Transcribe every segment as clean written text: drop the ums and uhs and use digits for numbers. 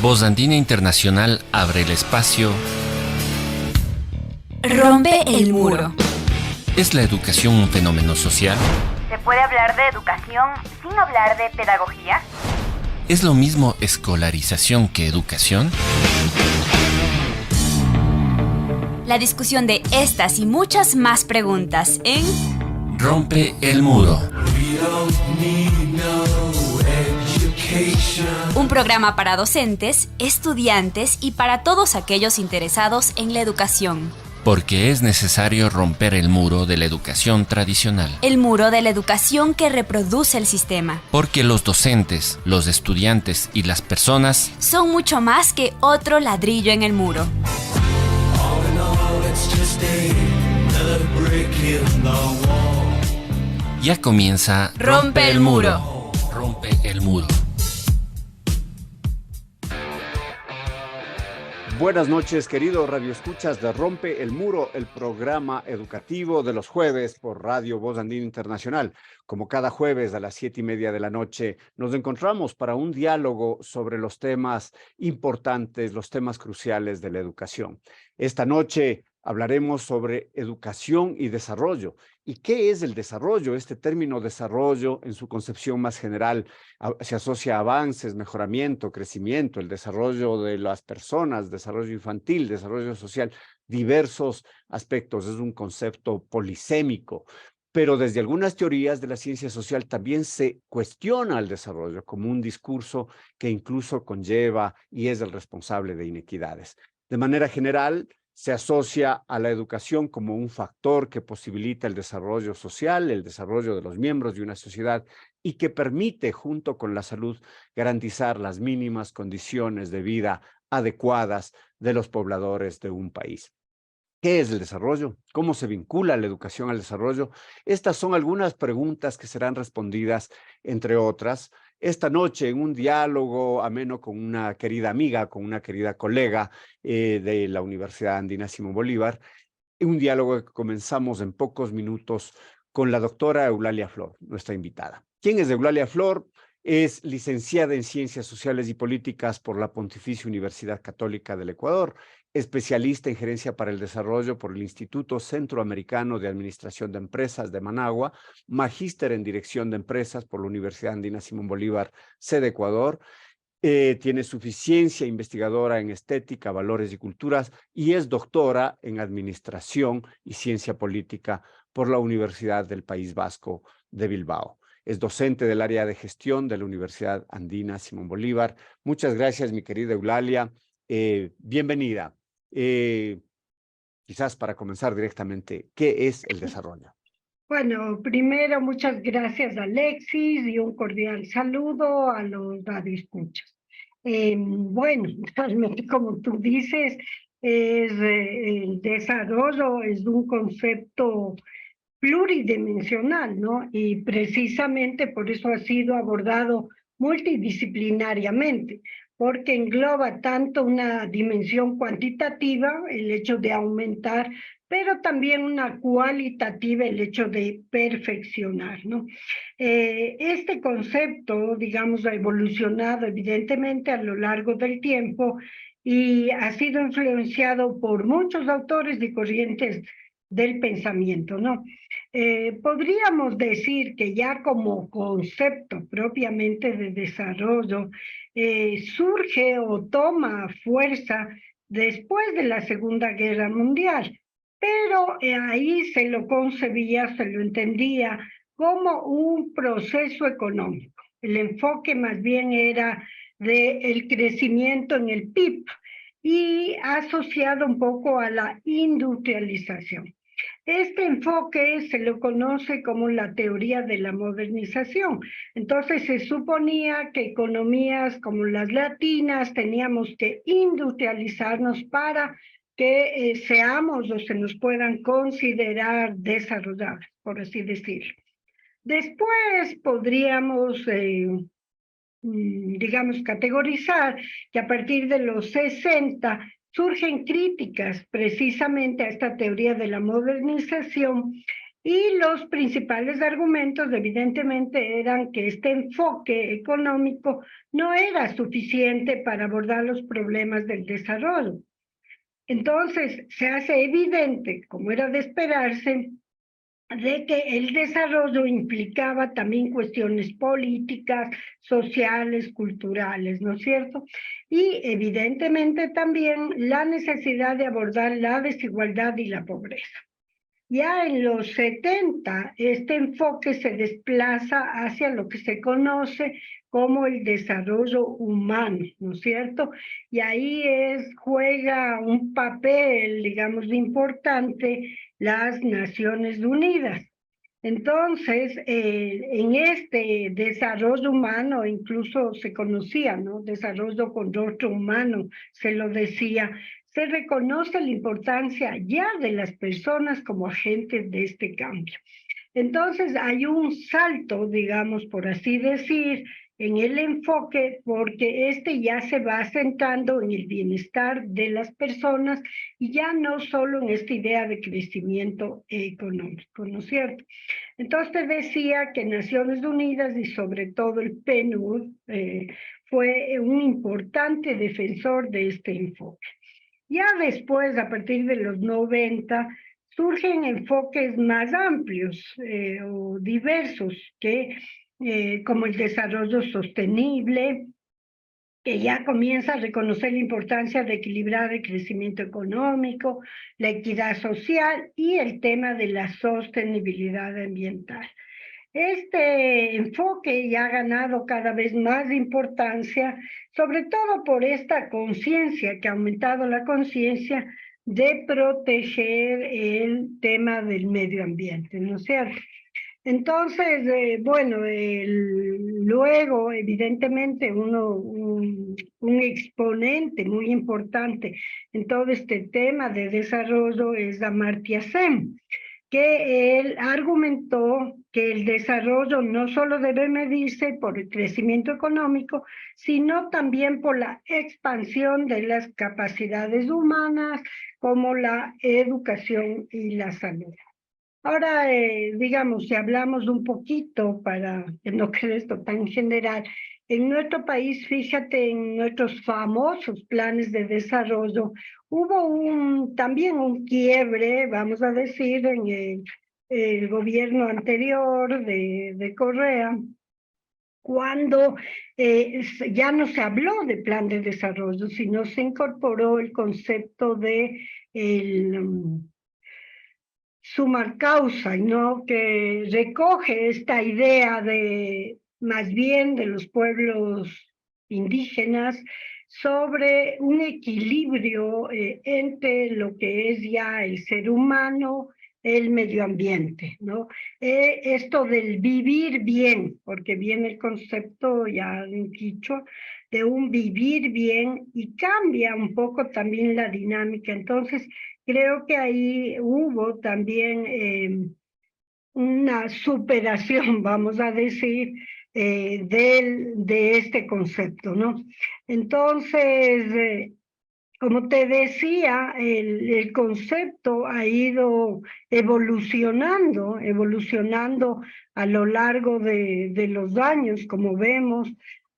Voz Andina Internacional abre el espacio. Rompe el muro. ¿Es la educación un fenómeno social? ¿Se puede hablar de educación sin hablar de pedagogía? ¿Es lo mismo escolarización que educación? La discusión de estas y muchas más preguntas en Rompe el muro. Un programa para docentes, estudiantes y para todos aquellos interesados en la educación. Porque es necesario romper el muro de la educación tradicional. El muro de la educación que reproduce el sistema. Porque los docentes, los estudiantes y las personas son mucho más que otro ladrillo en el muro. Ya comienza Rompe el muro. Rompe el muro. Buenas noches, queridos radioescuchas de Rompe el Muro, el programa educativo de los jueves por Radio Voz Andina Internacional. Como cada jueves a las 7:30 de la noche, nos encontramos para un diálogo sobre los temas importantes, los temas cruciales de la educación. Esta noche hablaremos sobre educación y desarrollo. ¿Y qué es el desarrollo? Este término desarrollo, en su concepción más general, se asocia a avances, mejoramiento, crecimiento, el desarrollo de las personas, desarrollo infantil, desarrollo social, diversos aspectos. Es un concepto polisémico. Pero desde algunas teorías de la ciencia social también se cuestiona el desarrollo como un discurso que incluso conlleva y es el responsable de inequidades. De manera general, se asocia a la educación como un factor que posibilita el desarrollo social, el desarrollo de los miembros de una sociedad y que permite, junto con la salud, garantizar las mínimas condiciones de vida adecuadas de los pobladores de un país. ¿Qué es el desarrollo? ¿Cómo se vincula la educación al desarrollo? Estas son algunas preguntas que serán respondidas, entre otras, esta noche en un diálogo ameno con una querida amiga, con una querida colega de la Universidad Andina Simón Bolívar, un diálogo que comenzamos en pocos minutos con la doctora Eulalia Flor, nuestra invitada. ¿Quién es Eulalia Flor? Es licenciada en Ciencias Sociales y Políticas por la Pontificia Universidad Católica del Ecuador, especialista en Gerencia para el Desarrollo por el Instituto Centroamericano de Administración de Empresas de Managua, magíster en Dirección de Empresas por la Universidad Andina Simón Bolívar, sede Ecuador. Tiene suficiencia investigadora en estética, valores y culturas y es doctora en Administración y Ciencia Política por la Universidad del País Vasco de Bilbao. Es docente del área de gestión de la Universidad Andina Simón Bolívar. Muchas gracias, mi querida Eulalia. Bienvenida. Quizás para comenzar directamente, ¿qué es el desarrollo? Bueno, primero muchas gracias Alexis y un cordial saludo a los radioescuchas. Bueno, realmente como tú dices, el desarrollo es un concepto pluridimensional, ¿no? Y precisamente por eso ha sido abordado multidisciplinariamente, porque engloba tanto una dimensión cuantitativa, el hecho de aumentar, pero también una cualitativa, el hecho de perfeccionar, ¿no? Este concepto, digamos, ha evolucionado evidentemente a lo largo del tiempo y ha sido influenciado por muchos autores y corrientes del pensamiento, ¿no? Podríamos decir que ya como concepto propiamente de desarrollo surge o toma fuerza después de la Segunda Guerra Mundial, pero ahí se lo concebía, se lo entendía como un proceso económico. El enfoque más bien era del crecimiento en el PIB y asociado un poco a la industrialización. Este enfoque se lo conoce como la teoría de la modernización. Entonces se suponía que economías como las latinas teníamos que industrializarnos para que seamos o se nos puedan considerar desarrollados, por así decirlo. Después podríamos, digamos, categorizar que a partir de los 60 surgen críticas precisamente a esta teoría de la modernización Y los principales argumentos, evidentemente, eran que este enfoque económico no era suficiente para abordar los problemas del desarrollo. Entonces, se hace evidente, como era de esperarse, de que el desarrollo implicaba también cuestiones políticas, sociales, culturales, ¿no es cierto? Y evidentemente también la necesidad de abordar la desigualdad y la pobreza. Ya en los 70, este enfoque se desplaza hacia lo que se conoce como el desarrollo humano, ¿no es cierto? Y ahí juega un papel, digamos, importante las Naciones Unidas. Entonces, en este desarrollo humano, incluso se conocía, ¿no? Desarrollo con rostro humano, se lo decía, se reconoce la importancia ya de las personas como agentes de este cambio. Entonces, hay un salto, digamos, por así decir, en el enfoque, porque este ya se va asentando en el bienestar de las personas y ya no solo en esta idea de crecimiento económico, ¿no es cierto? Entonces te decía que Naciones Unidas y sobre todo el PNUD fue un importante defensor de este enfoque. Ya después, a partir de los 90, surgen enfoques más amplios o diversos, como el desarrollo sostenible, que ya comienza a reconocer la importancia de equilibrar el crecimiento económico, la equidad social y el tema de la sostenibilidad ambiental. Este enfoque ya ha ganado cada vez más importancia, sobre todo por esta conciencia, que ha aumentado la conciencia de proteger el tema del medio ambiente, ¿no es cierto? Entonces, bueno, luego, evidentemente, un exponente muy importante en todo este tema de desarrollo es Amartya Sen, que él argumentó que el desarrollo no solo debe medirse por el crecimiento económico, sino también por la expansión de las capacidades humanas, como la educación y la salud. Ahora, digamos, si hablamos un poquito para que no quede esto tan general, en nuestro país, fíjate, en nuestros famosos planes de desarrollo, hubo también un quiebre, vamos a decir, en el gobierno anterior de Correa, cuando ya no se habló de plan de desarrollo, sino se incorporó el concepto de sumar causa, ¿no? Que recoge esta idea de, más bien, de los pueblos indígenas sobre un equilibrio entre lo que es ya el ser humano, el medio ambiente, ¿no? Esto del vivir bien, porque viene el concepto ya en quichua, de un vivir bien y cambia un poco también la dinámica. Entonces, creo que ahí hubo también una superación, vamos a decir, de este concepto, ¿no? Entonces, como te decía, el concepto ha ido evolucionando a lo largo de los años, como vemos,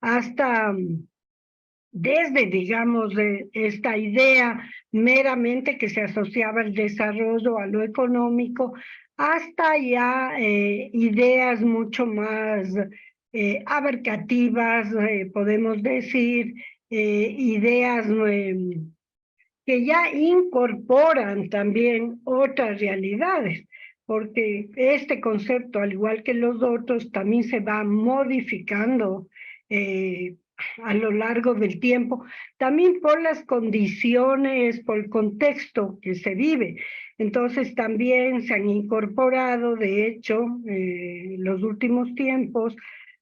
hasta desde, digamos, esta idea meramente que se asociaba al desarrollo, a lo económico, hasta ya ideas mucho más abarcativas, podemos decir, ideas que ya incorporan también otras realidades, porque este concepto, al igual que los otros, también se va modificando a lo largo del tiempo, también por las condiciones, por el contexto que se vive. Entonces también se han incorporado, de hecho, los últimos tiempos,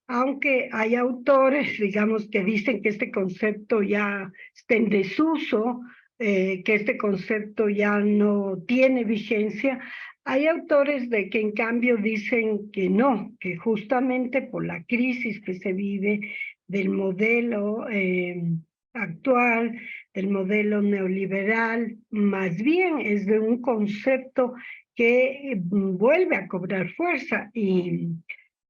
aunque hay autores, digamos, que dicen que este concepto ya está en desuso, que este concepto ya no tiene vigencia, hay autores que en cambio dicen que no, que justamente por la crisis que se vive del modelo actual, el modelo neoliberal, más bien es de un concepto que vuelve a cobrar fuerza y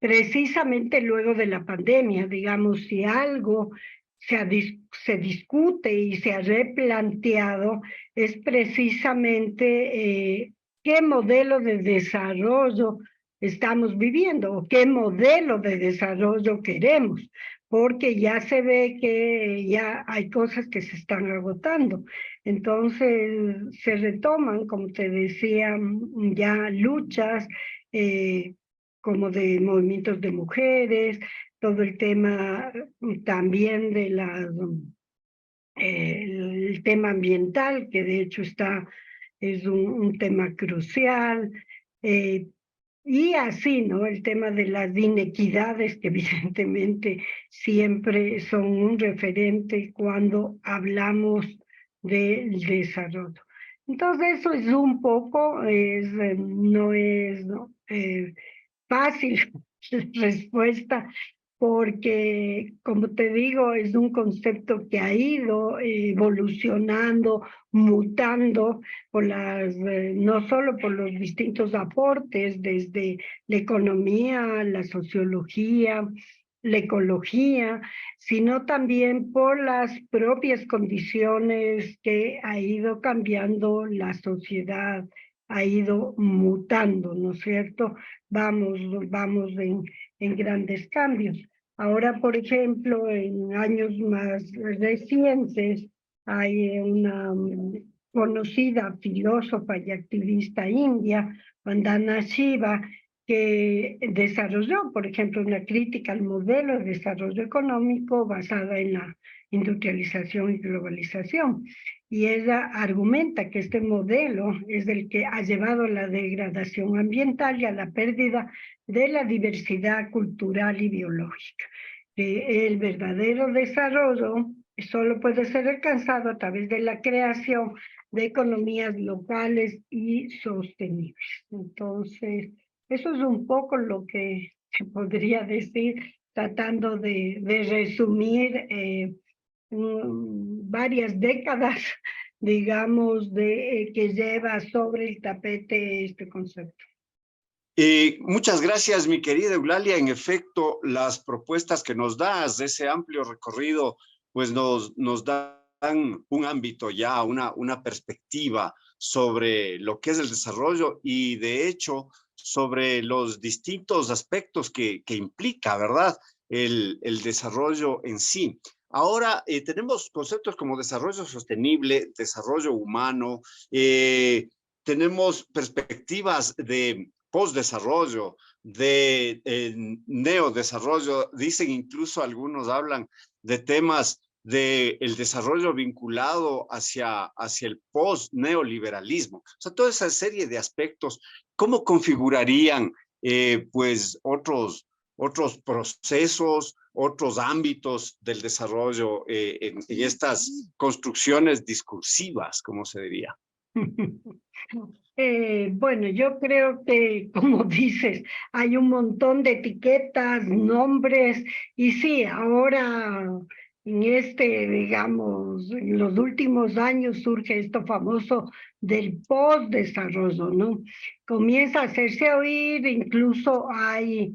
precisamente luego de la pandemia, digamos, si algo se discute y se ha replanteado es precisamente qué modelo de desarrollo estamos viviendo o qué modelo de desarrollo queremos, porque ya se ve que ya hay cosas que se están agotando. Entonces se retoman, como te decía, ya luchas como de movimientos de mujeres, todo el tema también de el tema ambiental, que de hecho es un tema crucial, y así, ¿no? El tema de las inequidades, que evidentemente siempre son un referente cuando hablamos del desarrollo. Entonces, eso es un poco, no es fácil respuesta, porque, como te digo, es un concepto que ha ido evolucionando, mutando no solo por los distintos aportes desde la economía, la sociología, la ecología, sino también por las propias condiciones que ha ido cambiando la sociedad, ha ido mutando, ¿no es cierto? Vamos en grandes cambios. Ahora, por ejemplo, en años más recientes, hay una conocida filósofa y activista india, Vandana Shiva, que desarrolló, por ejemplo, una crítica al modelo de desarrollo económico basada en la industrialización y globalización. Y ella argumenta que este modelo es el que ha llevado a la degradación ambiental y a la pérdida de la diversidad cultural y biológica. El verdadero desarrollo solo puede ser alcanzado a través de la creación de economías locales y sostenibles. Entonces, eso es un poco lo que se podría decir, tratando de resumir varias décadas, digamos, que lleva sobre el tapete este concepto. Muchas gracias, mi querida Eulalia. En efecto, las propuestas que nos das de ese amplio recorrido, pues nos dan un ámbito ya, una perspectiva sobre lo que es el desarrollo y, de hecho, sobre los distintos aspectos que implica, ¿verdad?, el desarrollo en sí. Ahora tenemos conceptos como desarrollo sostenible, desarrollo humano, tenemos perspectivas de postdesarrollo, de neodesarrollo, dicen incluso algunos hablan de temas del desarrollo vinculado hacia el post-neoliberalismo. O sea, toda esa serie de aspectos, ¿cómo configurarían pues otros procesos, otros ámbitos del desarrollo en estas construcciones discursivas, como se diría? Bueno, yo creo que, como dices, hay un montón de etiquetas, nombres, y sí, ahora en digamos, en los últimos años surge esto famoso del postdesarrollo, ¿no? Comienza a hacerse oír, incluso hay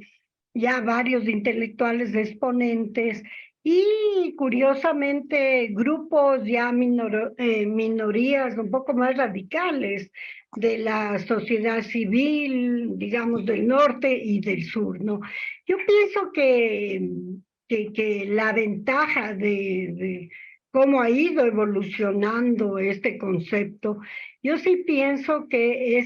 ya varios intelectuales exponentes y curiosamente grupos ya minorías un poco más radicales de la sociedad civil, digamos, del norte y del sur, ¿no? Yo pienso que la ventaja de cómo ha ido evolucionando este concepto, yo sí pienso que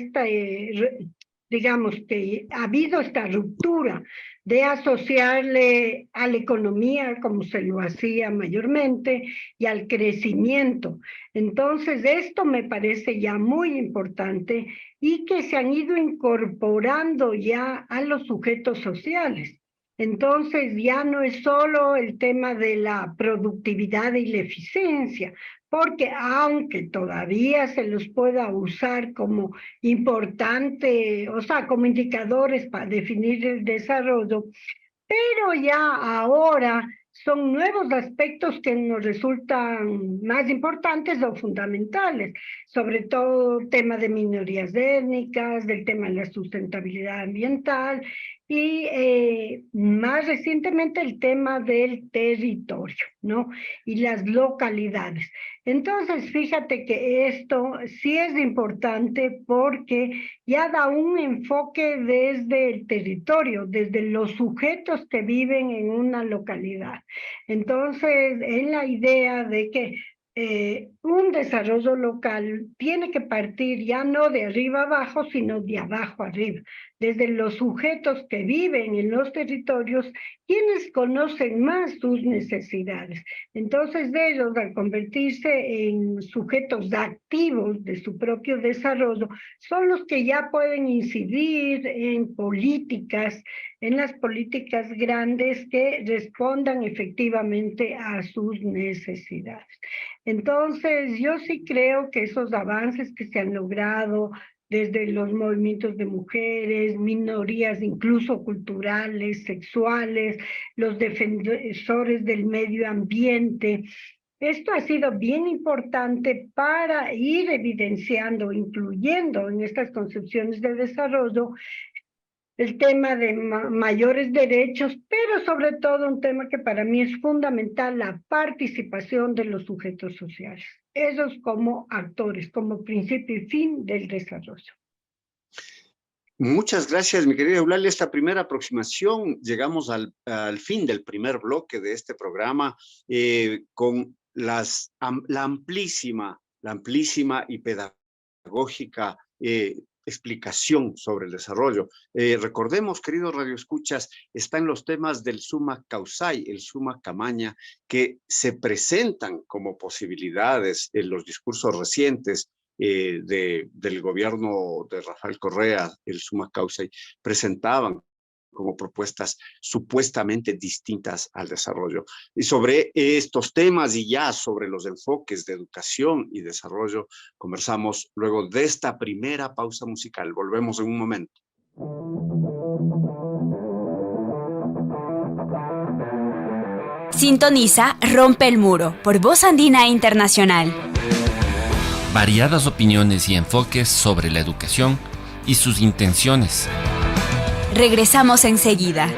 digamos que ha habido esta ruptura de asociarle a la economía, como se lo hacía mayormente, y al crecimiento. Entonces, esto me parece ya muy importante y que se han ido incorporando ya a los sujetos sociales. Entonces, ya no es solo el tema de la productividad y la eficiencia, porque aunque todavía se los pueda usar como importante, o sea, como indicadores para definir el desarrollo, pero ya ahora son nuevos aspectos que nos resultan más importantes o fundamentales, sobre todo el tema de minorías étnicas, del tema de la sustentabilidad ambiental y más recientemente el tema del territorio, ¿no? Y las localidades. Entonces, fíjate que esto sí es importante porque ya da un enfoque desde el territorio, desde los sujetos que viven en una localidad. Entonces, es la idea de que un desarrollo local tiene que partir ya no de arriba abajo, sino de abajo arriba, desde los sujetos que viven en los territorios, quienes conocen más sus necesidades. Entonces, de ellos, al convertirse en sujetos activos de su propio desarrollo, son los que ya pueden incidir en las políticas grandes que respondan efectivamente a sus necesidades. Entonces, yo sí creo que esos avances que se han logrado desde los movimientos de mujeres, minorías incluso culturales, sexuales, los defensores del medio ambiente, esto ha sido bien importante para ir evidenciando, incluyendo en estas concepciones de desarrollo, el tema de mayores derechos, pero sobre todo un tema que para mí es fundamental, la participación de los sujetos sociales, ellos como actores, como principio y fin del desarrollo. Muchas gracias, mi querida Eulalia. Esta primera aproximación, llegamos al fin del primer bloque de este programa con la amplísima y pedagógica explicación sobre el desarrollo. Recordemos, queridos radioescuchas, están los temas del summa causai, el summa camaña, que se presentan como posibilidades en los discursos recientes del gobierno de Rafael Correa, el summa causai, presentaban como propuestas supuestamente distintas al desarrollo. Y sobre estos temas y ya sobre los enfoques de educación y desarrollo, conversamos luego de esta primera pausa musical. Volvemos en un momento. Sintoniza Rompe el Muro por Voz Andina Internacional. Variadas opiniones y enfoques sobre la educación y sus intenciones. Regresamos enseguida.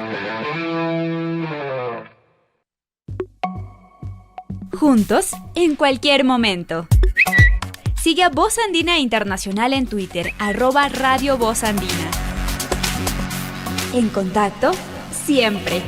Juntos, en cualquier momento. Sigue a Voz Andina Internacional en Twitter, @Radio Voz Andina. En contacto, siempre.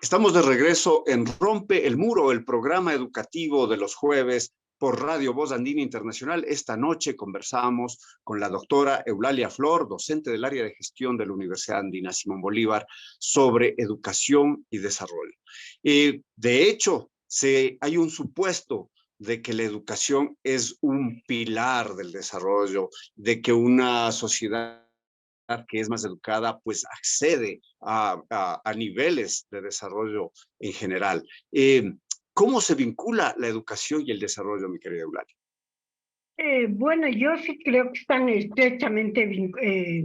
Estamos de regreso en Rompe el Muro, el programa educativo de los jueves por Radio Voz Andina Internacional. Esta noche conversamos con la doctora Eulalia Flor, docente del área de gestión de la Universidad Andina Simón Bolívar, sobre educación y desarrollo. De hecho, hay un supuesto de que la educación es un pilar del desarrollo, de que una sociedad que es más educada, pues accede a niveles de desarrollo en general. ¿Cómo se vincula la educación y el desarrollo, mi querida Eulalia? Bueno, yo sí creo que están estrechamente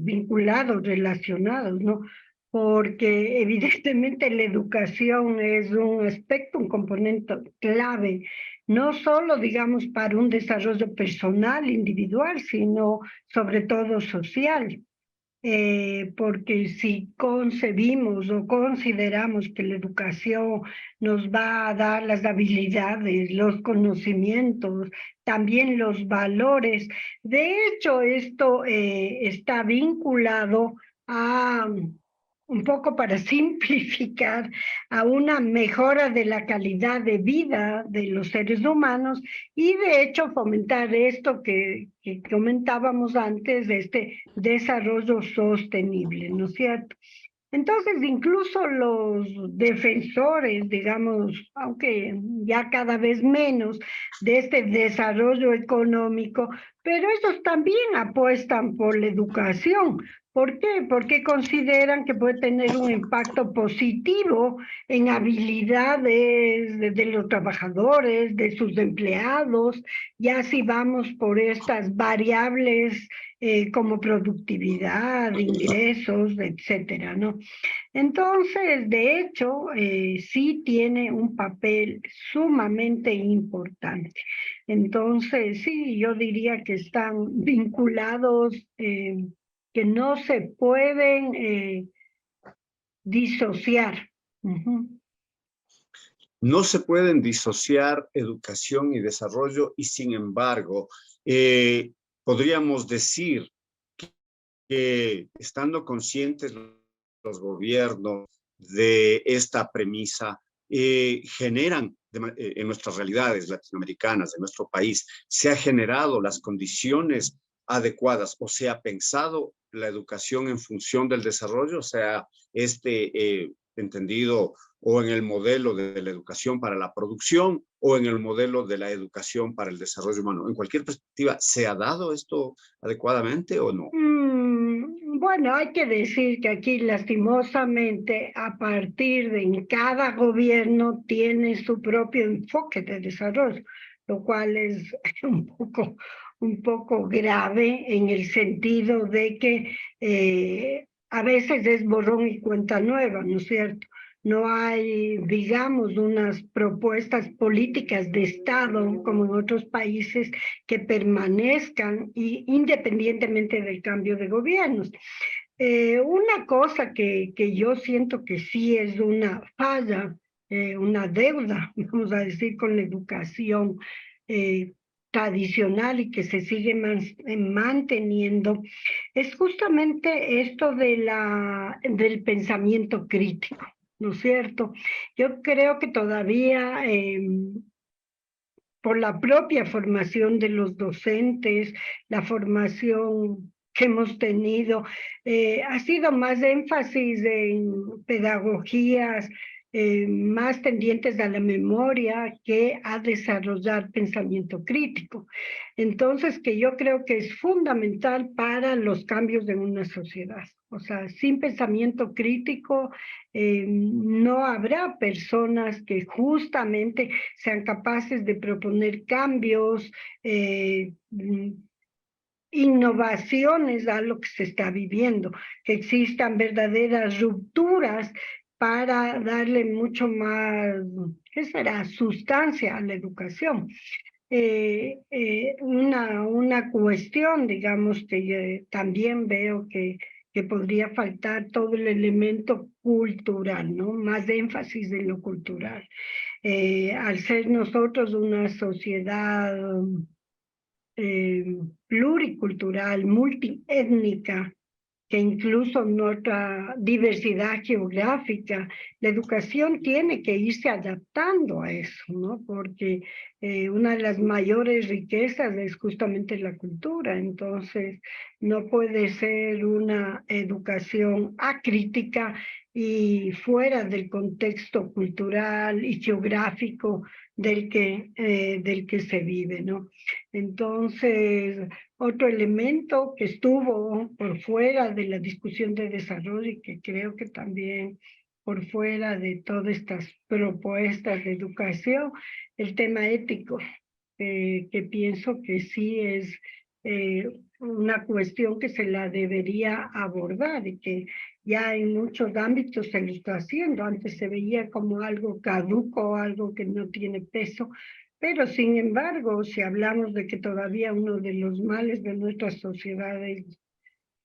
vinculados, relacionados, ¿no? Porque evidentemente la educación es un aspecto, un componente clave, no solo, digamos, para un desarrollo personal, individual, sino sobre todo social. Porque si concebimos o consideramos que la educación nos va a dar las habilidades, los conocimientos, también los valores, de hecho esto está vinculado a, un poco para simplificar, a una mejora de la calidad de vida de los seres humanos y de hecho fomentar esto que comentábamos antes, de este desarrollo sostenible, ¿no es cierto? Entonces, incluso los defensores, digamos, aunque ya cada vez menos, de este desarrollo económico, pero ellos también apuestan por la educación. ¿Por qué? Porque consideran que puede tener un impacto positivo en habilidades de los trabajadores, de sus empleados, ya si vamos por estas variables como productividad, ingresos, etcétera, ¿no? Entonces, de hecho, sí tiene un papel sumamente importante. Entonces, sí, yo diría que están vinculados, que no se pueden disociar. Ujú. No se pueden disociar educación y desarrollo y sin embargo, podríamos decir que estando conscientes los gobiernos de esta premisa, generan en nuestras realidades latinoamericanas, de nuestro país, se ha generado las condiciones adecuadas o se ha pensado la educación en función del desarrollo, o sea, entendido o en el modelo de la educación para la producción o en el modelo de la educación para el desarrollo humano. En cualquier perspectiva, ¿se ha dado esto adecuadamente o no? Bueno, hay que decir que aquí lastimosamente a partir de en cada gobierno tiene su propio enfoque de desarrollo, lo cual es un poco grave en el sentido de que a veces es borrón y cuenta nueva, ¿no es cierto? No hay, digamos, unas propuestas políticas de Estado como en otros países que permanezcan independientemente del cambio de gobiernos. Una cosa que yo siento que sí es una falla, una deuda, vamos a decir, con la educación eh, tradicional y que se sigue manteniendo, es justamente esto del pensamiento crítico, ¿no es cierto? Yo creo que todavía por la propia formación de los docentes, la formación que hemos tenido, ha sido más énfasis en pedagogías más tendientes a la memoria que a desarrollar pensamiento crítico. Entonces, que yo creo que es fundamental para los cambios de una sociedad. O sea, sin pensamiento crítico no habrá personas que justamente sean capaces de proponer cambios, innovaciones a lo que se está viviendo, que existan verdaderas rupturas para darle mucho más, ¿qué será?, sustancia a la educación. Una cuestión, digamos, que yo también veo que podría faltar todo el elemento cultural, ¿no? Más énfasis en lo cultural. Al ser nosotros una sociedad pluricultural, multiétnica, que incluso nuestra diversidad geográfica, la educación tiene que irse adaptando a eso, ¿no? Porque una de las mayores riquezas es justamente la cultura, entonces no puede ser una educación acrítica y fuera del contexto cultural y geográfico del que se vive, ¿no? Entonces, otro elemento que estuvo por fuera de la discusión de desarrollo y que creo que también por fuera de todas estas propuestas de educación, el tema ético, que pienso que sí es una cuestión que se la debería abordar y que ya en muchos ámbitos se lo está haciendo. Antes se veía como algo caduco, algo que no tiene peso, pero sin embargo, si hablamos de que todavía uno de los males de nuestras sociedades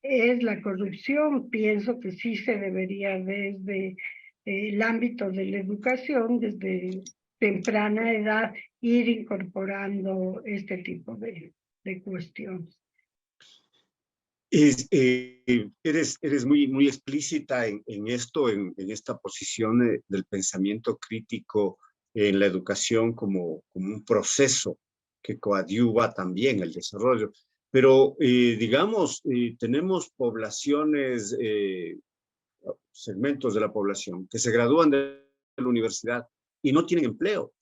es la corrupción, pienso que sí se debería desde el ámbito de la educación, desde temprana edad, ir incorporando este tipo de cuestiones. Eres muy explícita en esto, en esta posición del pensamiento crítico en la educación como un proceso que coadyuva también el desarrollo. Pero, digamos, tenemos poblaciones, segmentos de la población que se gradúan de la universidad y no tienen empleo.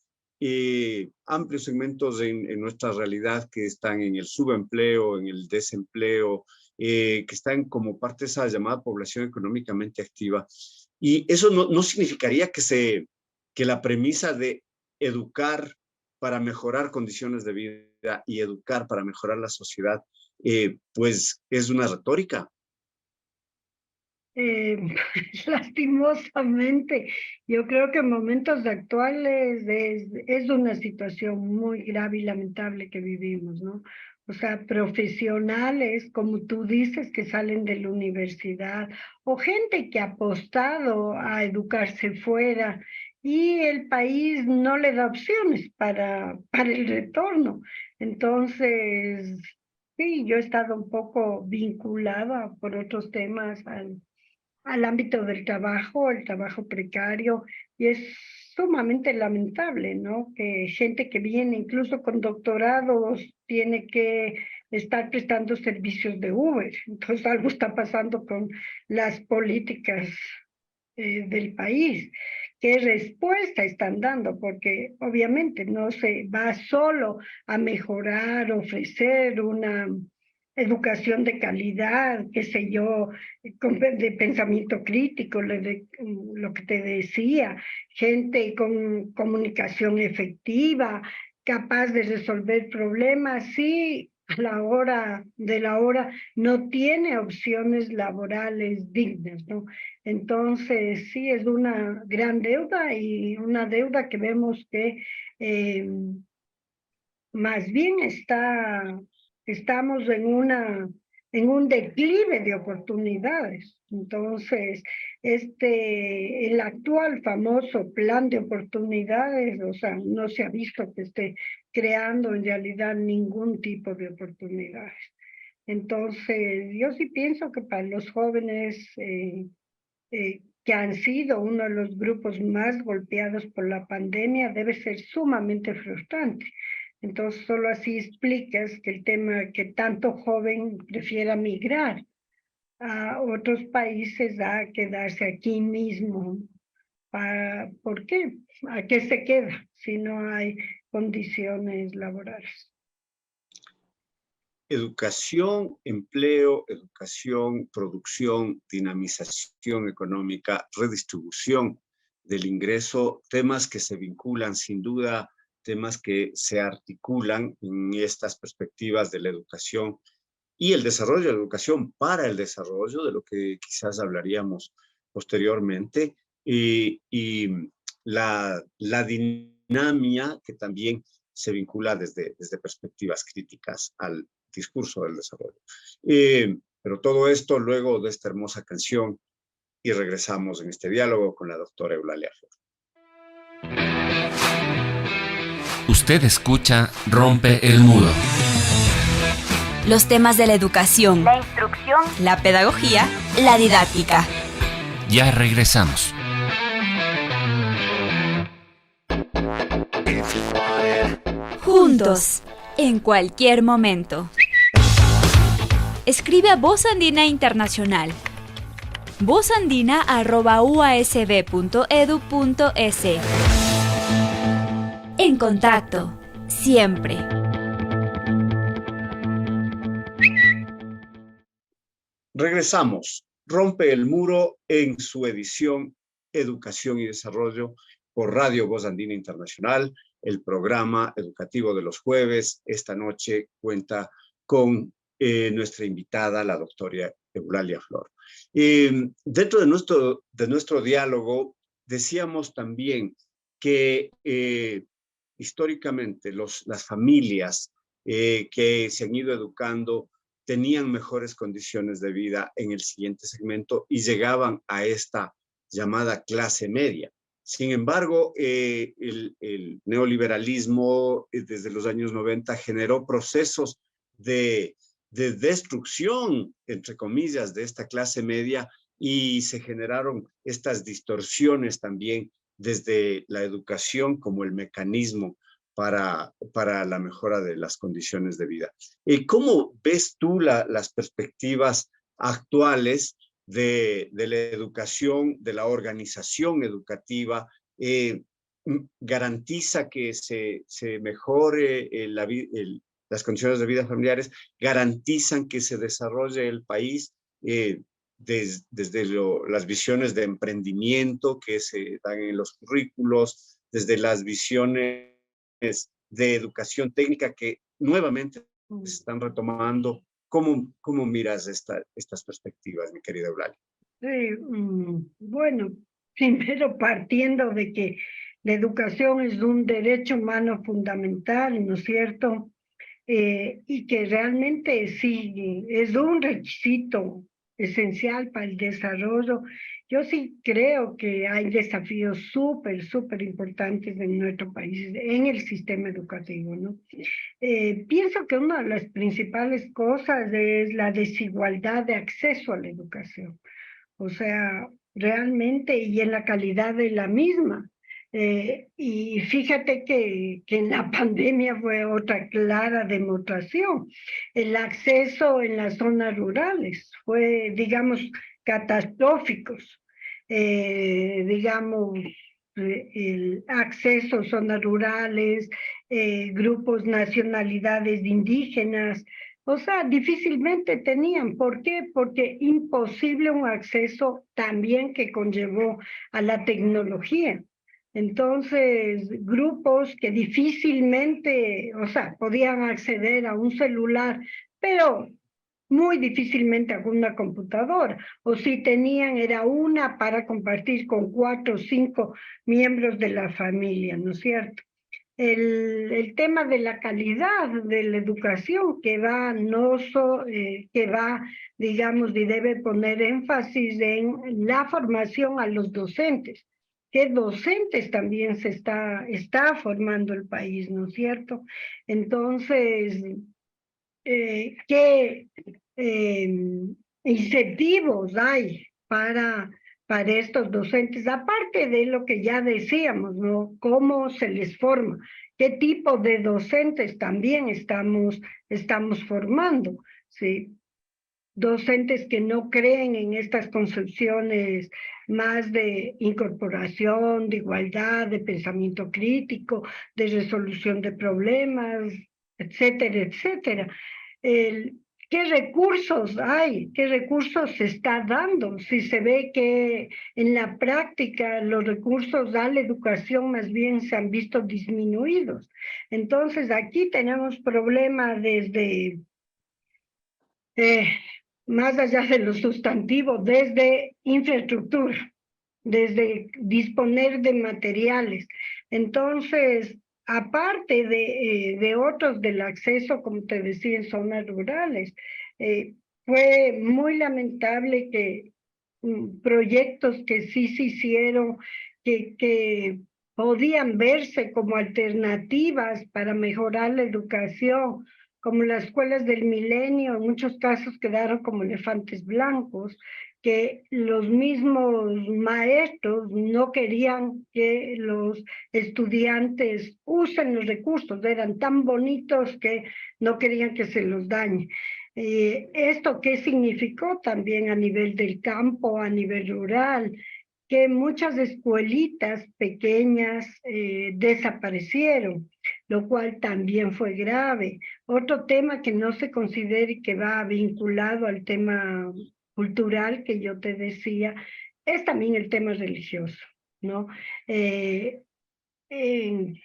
amplios segmentos en nuestra realidad que están en el subempleo, en el desempleo, que están como parte de esa llamada población económicamente activa. Y eso no significaría que la premisa de educar para mejorar condiciones de vida y educar para mejorar la sociedad, pues es una retórica. Eh, lastimosamente, yo creo que en momentos actuales es una situación muy grave y lamentable que vivimos, ¿no? O sea, profesionales, como tú dices, que salen de la universidad, o gente que ha apostado a educarse fuera y el país no le da opciones para el retorno. Entonces, sí, yo he estado un poco vinculada por otros temas al ámbito del trabajo, el trabajo precario, y es sumamente lamentable, ¿no? Que gente que viene incluso con doctorados tiene que estar prestando servicios de Uber. Entonces algo está pasando con las políticas del país. ¿Qué respuesta están dando? Porque obviamente no se va solo a mejorar, ofrecer una educación de calidad, qué sé yo, de pensamiento crítico, lo que te decía, gente con comunicación efectiva, capaz de resolver problemas, sí, a la hora de la hora no tiene opciones laborales dignas, ¿no? Entonces, sí, es una gran deuda y una deuda que vemos que más bien estamos en un declive de oportunidades. Entonces, el actual famoso plan de oportunidades, o sea, no se ha visto que esté creando en realidad ningún tipo de oportunidades. Entonces, yo sí pienso que para los jóvenes que han sido uno de los grupos más golpeados por la pandemia, debe ser sumamente frustrante. Entonces, solo así explicas que el tema que tanto joven prefiera migrar a otros países a quedarse aquí mismo. ¿Por qué? ¿A qué se queda si no hay condiciones laborales? Educación, empleo, educación, producción, dinamización económica, redistribución del ingreso, temas que se vinculan sin duda, temas que se articulan en estas perspectivas de la educación y el desarrollo de la educación para el desarrollo, de lo que quizás hablaríamos posteriormente, y la dinámica que también se vincula desde perspectivas críticas al discurso del desarrollo. Pero todo esto luego de esta hermosa canción y regresamos en este diálogo con la doctora Eulalia Flor. Usted escucha Rompe el Muro. Los temas de la educación, La instrucción, la pedagogía, la didáctica. Ya regresamos. Juntos, en cualquier momento. Escribe a Voz Andina Internacional. vozandina@uasb.edu.es. En contacto, siempre. Regresamos. Rompe el Muro en su edición Educación y Desarrollo por Radio Voz Andina Internacional, el programa educativo de los jueves. Esta noche cuenta con nuestra invitada, la doctora Eulalia Flor. Dentro de nuestro diálogo, decíamos también que históricamente las familias que se han ido educando tenían mejores condiciones de vida en el siguiente segmento y llegaban a esta llamada clase media. Sin embargo, el neoliberalismo desde los años 90 generó procesos de destrucción, entre comillas, de esta clase media y se generaron estas distorsiones también desde la educación como el mecanismo para la mejora de las condiciones de vida. ¿Cómo ves tú las perspectivas actuales de la educación, de la organización educativa, garantiza que se mejore las condiciones de vida familiares, garantizan que se desarrolle el país desde las visiones de emprendimiento que se dan en los currículos, desde las visiones de educación técnica que nuevamente se están retomando. ¿Cómo miras estas perspectivas, mi querida Eulalia? Bueno, primero partiendo de que la educación es un derecho humano fundamental, ¿no es cierto? Y que realmente sí es un requisito esencial para el desarrollo. Yo sí creo que hay desafíos súper importantes en nuestro país, en el sistema educativo, ¿no? Pienso que una de las principales cosas es la desigualdad de acceso a la educación. O sea, realmente y en la calidad de la misma. Y fíjate que en la pandemia fue otra clara demostración. El acceso en las zonas rurales fue, digamos, catastróficos. Digamos, el acceso a zonas rurales, grupos, nacionalidades indígenas, o sea, difícilmente tenían. ¿Por qué? Porque imposible un acceso también que conllevó a la tecnología. Entonces, grupos que difícilmente, o sea, podían acceder a un celular, pero muy difícilmente a una computadora. O si tenían, era una para compartir con 4 o 5 miembros de la familia, ¿no es cierto? El tema de la calidad de la educación que va, digamos, y debe poner énfasis en la formación a los docentes, que docentes también está formando el país, ¿no es cierto? Entonces, ¿qué incentivos hay para estos docentes? Aparte de lo que ya decíamos, ¿no? ¿Cómo se les forma? ¿Qué tipo de docentes también estamos formando? ¿Sí? Docentes que no creen en estas concepciones más de incorporación, de igualdad, de pensamiento crítico, de resolución de problemas, etcétera, etcétera. ¿Qué recursos hay? ¿Qué recursos se está dando? Si se ve que en la práctica los recursos a la educación más bien se han visto disminuidos. Entonces aquí tenemos problemas desde más allá de lo sustantivo, desde infraestructura, desde disponer de materiales. Entonces, aparte de otros del acceso, como te decía, en zonas rurales, fue muy lamentable que proyectos que sí se hicieron, que podían verse como alternativas para mejorar la educación, como las escuelas del milenio, en muchos casos quedaron como elefantes blancos, que los mismos maestros no querían que los estudiantes usen los recursos, eran tan bonitos que no querían que se los dañe. ¿Esto qué significó también a nivel del campo, a nivel rural? Que muchas escuelitas pequeñas desaparecieron, lo cual también fue grave. Otro tema que no se considera y que va vinculado al tema cultural que yo te decía, es también el tema religioso, ¿no? En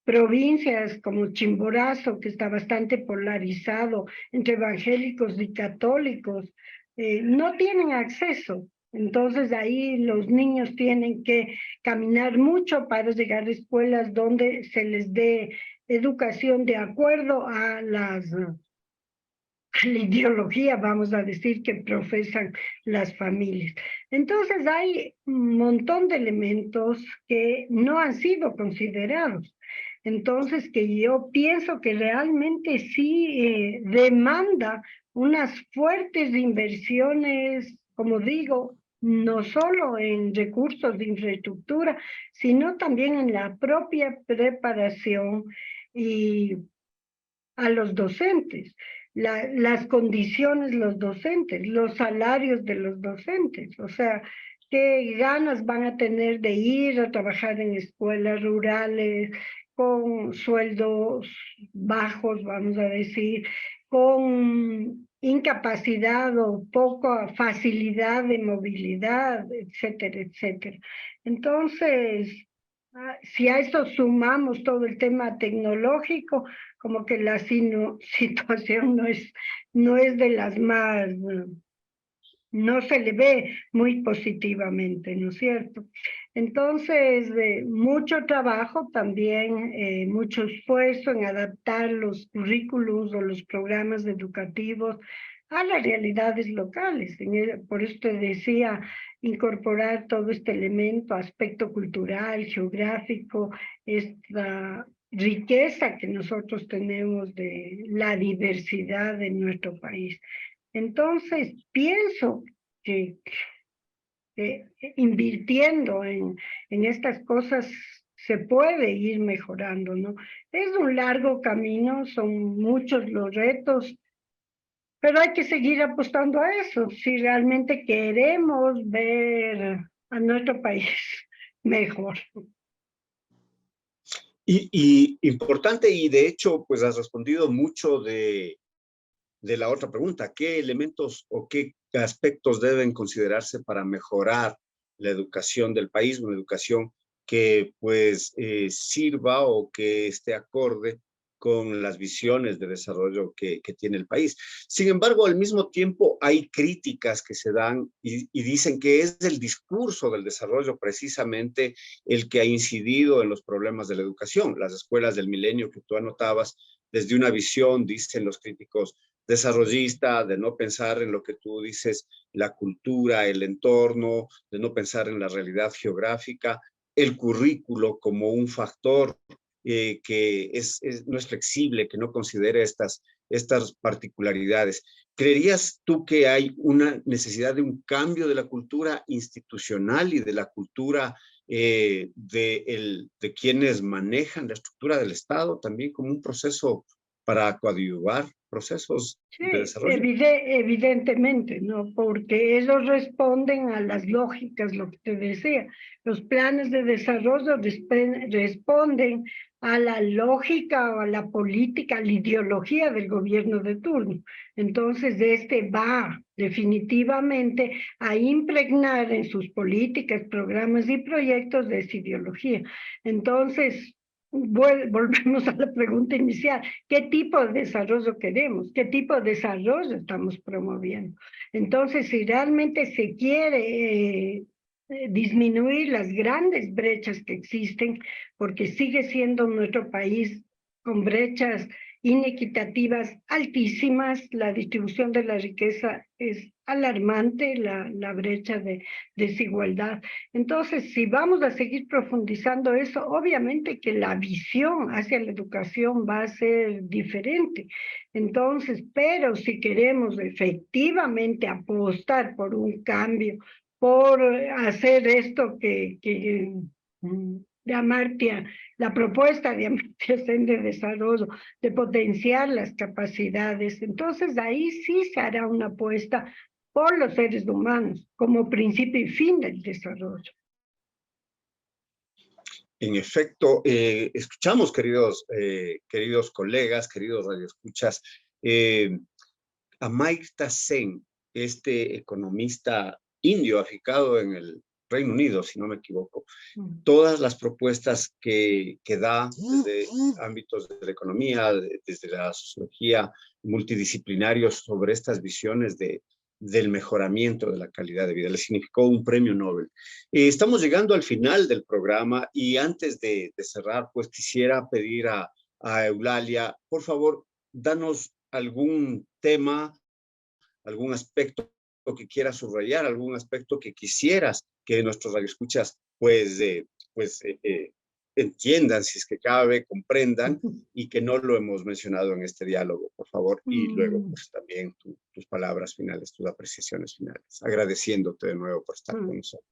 provincias como Chimborazo, que está bastante polarizado entre evangélicos y católicos, no tienen acceso. Entonces ahí los niños tienen que caminar mucho para llegar a escuelas donde se les dé educación de acuerdo a la ideología, vamos a decir, que profesan las familias. Entonces hay un montón de elementos que no han sido considerados. Entonces, que yo pienso que realmente sí demanda unas fuertes inversiones, como digo, no solo en recursos de infraestructura, sino también en la propia preparación y a los docentes, las condiciones, los docentes, los salarios de los docentes. O sea, qué ganas van a tener de ir a trabajar en escuelas rurales con sueldos bajos, vamos a decir, con incapacidad o poca facilidad de movilidad, etcétera, etcétera. Entonces, si a eso sumamos todo el tema tecnológico, como que la situación no es de las más, no se le ve muy positivamente, ¿no es cierto? Entonces, mucho trabajo también, mucho esfuerzo en adaptar los currículos o los programas educativos a las realidades locales. Por eso te decía, incorporar todo este elemento, aspecto cultural, geográfico, esta riqueza que nosotros tenemos de la diversidad de nuestro país. Entonces, pienso que invirtiendo en estas cosas se puede ir mejorando, ¿no? Es un largo camino, son muchos los retos, pero hay que seguir apostando a eso, si realmente queremos ver a nuestro país mejor. Y importante, y de hecho, pues has respondido mucho de la otra pregunta, ¿qué elementos o qué aspectos deben considerarse para mejorar la educación del país? Una educación que pues sirva o que esté acorde con las visiones de desarrollo que tiene el país. Sin embargo, al mismo tiempo hay críticas que se dan y dicen que es el discurso del desarrollo precisamente el que ha incidido en los problemas de la educación. Las escuelas del milenio que tú anotabas, desde una visión, dicen los críticos, desarrollista, de no pensar en lo que tú dices, la cultura, el entorno, de no pensar en la realidad geográfica, el currículo como un factor que no es flexible, que no considere estas particularidades. ¿Creerías tú que hay una necesidad de un cambio de la cultura institucional y de la cultura de quienes manejan la estructura del Estado, también como un proceso para coadyuvar procesos Sí, de desarrollo? evidentemente, ¿no? Porque ellos responden a las lógicas, lo que te decía. Los planes de desarrollo responden a la lógica o a la política, a la ideología del gobierno de turno. Entonces, este va definitivamente a impregnar en sus políticas, programas y proyectos de esa ideología. Entonces, volvemos a la pregunta inicial. ¿Qué tipo de desarrollo queremos? ¿Qué tipo de desarrollo estamos promoviendo? Entonces, si realmente se quiere disminuir las grandes brechas que existen, porque sigue siendo nuestro país con brechas inequitativas altísimas, la distribución de la riqueza es alarmante, la brecha de desigualdad. Entonces, si vamos a seguir profundizando eso, obviamente que la visión hacia la educación va a ser diferente. Entonces, pero si queremos efectivamente apostar por un cambio, por hacer esto de Amartya, la propuesta de Amartya Sen de desarrollo, de potenciar las capacidades, entonces ahí sí se hará una apuesta por los seres humanos como principio y fin del desarrollo. En efecto, escuchamos, queridos colegas, queridos radioescuchas, Amartya Sen, este economista indio aficado en el Reino Unido, si no me equivoco, todas las propuestas que da desde ámbitos de la economía, desde la sociología, multidisciplinarios sobre estas visiones del mejoramiento de la calidad de vida. Le significó un premio Nobel. Estamos llegando al final del programa y antes de cerrar, pues quisiera pedir a Eulalia, por favor, danos algún tema, algún aspecto que quieras subrayar, algún aspecto que quisieras que nuestros radioescuchas entiendan, si es que cabe, comprendan, y que no lo hemos mencionado en este diálogo, por favor, y luego pues también tus palabras finales, tus apreciaciones finales, agradeciéndote de nuevo por estar con nosotros.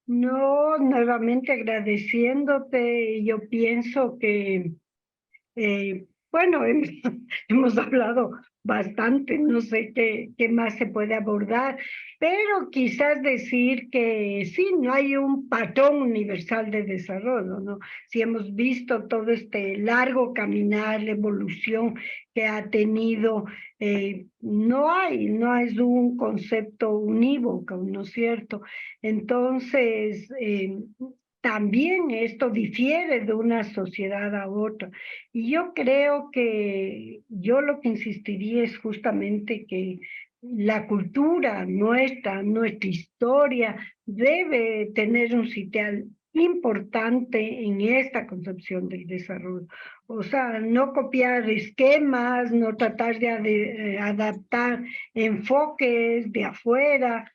No, nuevamente agradeciéndote, yo pienso que Bueno, hemos hablado bastante, no sé qué más se puede abordar, pero quizás decir que sí, no hay un patrón universal de desarrollo, ¿no? Si hemos visto todo este largo caminar, la evolución que ha tenido, no es un concepto unívoco, ¿no es cierto? Entonces, también esto difiere de una sociedad a otra. Y yo creo que yo lo que insistiría es justamente que la cultura nuestra historia, debe tener un sitial importante en esta concepción del desarrollo. O sea, no copiar esquemas, no tratar de adaptar enfoques de afuera,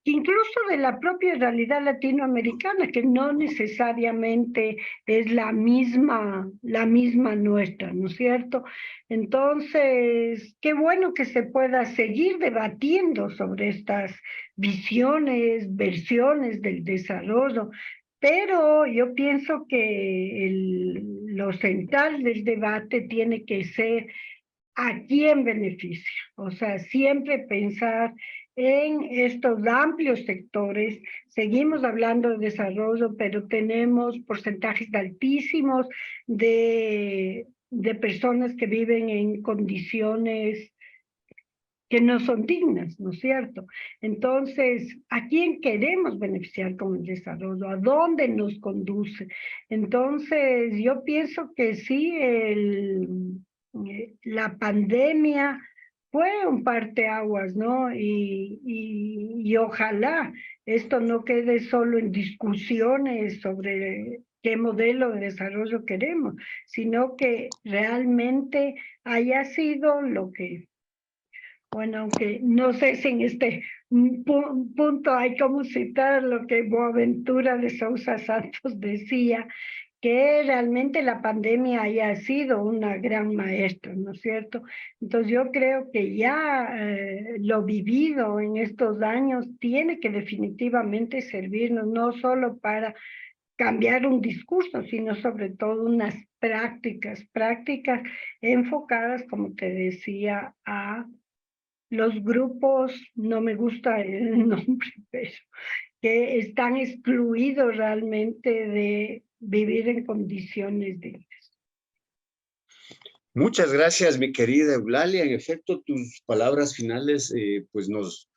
incluso de la propia realidad latinoamericana, que no necesariamente es la misma nuestra, ¿no es cierto? Entonces, qué bueno que se pueda seguir debatiendo sobre estas visiones, versiones del desarrollo, pero yo pienso que lo central del debate tiene que ser a quién beneficia, o sea, siempre pensar en estos amplios sectores. Seguimos hablando de desarrollo, pero tenemos porcentajes altísimos de personas que viven en condiciones que no son dignas, ¿no es cierto? Entonces, ¿a quién queremos beneficiar con el desarrollo? ¿A dónde nos conduce? Entonces, yo pienso que sí, la pandemia fue un parteaguas, ¿no? Y ojalá esto no quede solo en discusiones sobre qué modelo de desarrollo queremos, sino que realmente haya sido lo que, bueno, aunque no sé si en este punto hay como citar lo que Boaventura de Sousa Santos decía, que realmente la pandemia haya sido una gran maestra, ¿no es cierto? Entonces yo creo que ya lo vivido en estos años tiene que definitivamente servirnos no solo para cambiar un discurso, sino sobre todo unas prácticas enfocadas, como te decía, a los grupos, no me gusta el nombre, pero que están excluidos realmente de vivir en condiciones dignas. Muchas gracias, mi querida Eulalia. En efecto, tus palabras finales pues nos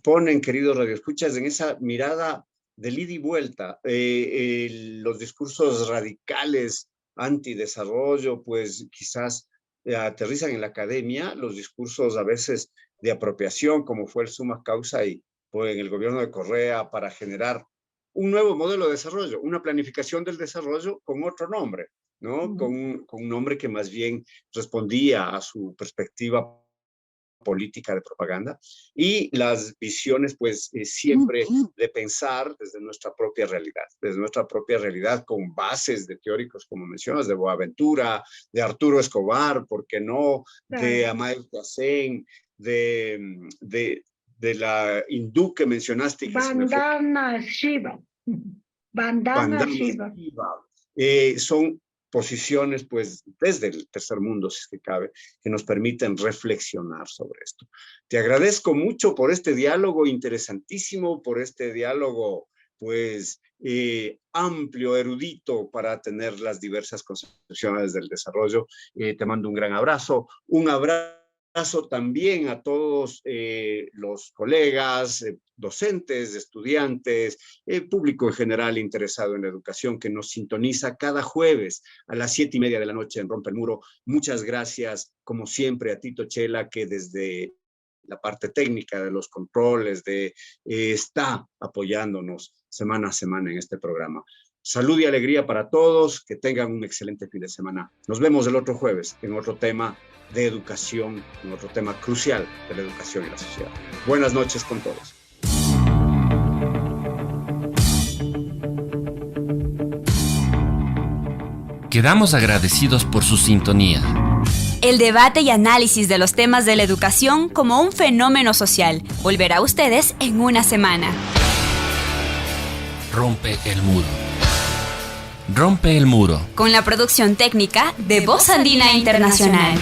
ponen, queridos radioescuchas, en esa mirada de ida y vuelta. Los discursos radicales antidesarrollo, pues quizás aterrizan en la academia, los discursos a veces de apropiación, como fue el Summa Causa y pues, en el gobierno de Correa, para generar un nuevo modelo de desarrollo, una planificación del desarrollo con otro nombre, ¿no? Con un nombre que más bien respondía a su perspectiva política de propaganda, y las visiones, pues, siempre de pensar desde nuestra propia realidad, con bases de teóricos, como mencionas, de Boaventura, de Arturo Escobar, ¿por qué no?, de Amadeu Hussein, de la hindú que mencionaste. Vandana Shiva. Son posiciones, pues, desde el tercer mundo, si es que cabe, que nos permiten reflexionar sobre esto. Te agradezco mucho por este diálogo interesantísimo, por este diálogo, pues, amplio, erudito, para tener las diversas concepciones del desarrollo. Te mando un gran abrazo. Un abrazo también a todos los colegas, docentes, estudiantes, público en general interesado en la educación que nos sintoniza cada jueves a las 7:30 de la noche en Rompe el Muro. Muchas gracias, como siempre, a Tito Chela, que desde la parte técnica de los controles está apoyándonos semana a semana en este programa. Salud y alegría para todos, que tengan un excelente fin de semana. Nos vemos el otro jueves en otro tema de educación, en otro tema crucial de la educación y la sociedad. Buenas noches con todos. Quedamos agradecidos por su sintonía. El debate y análisis de los temas de la educación como un fenómeno social volverá a ustedes en una semana. Rompe el muro. Rompe el muro. Con la producción técnica de Voz Andina Internacional.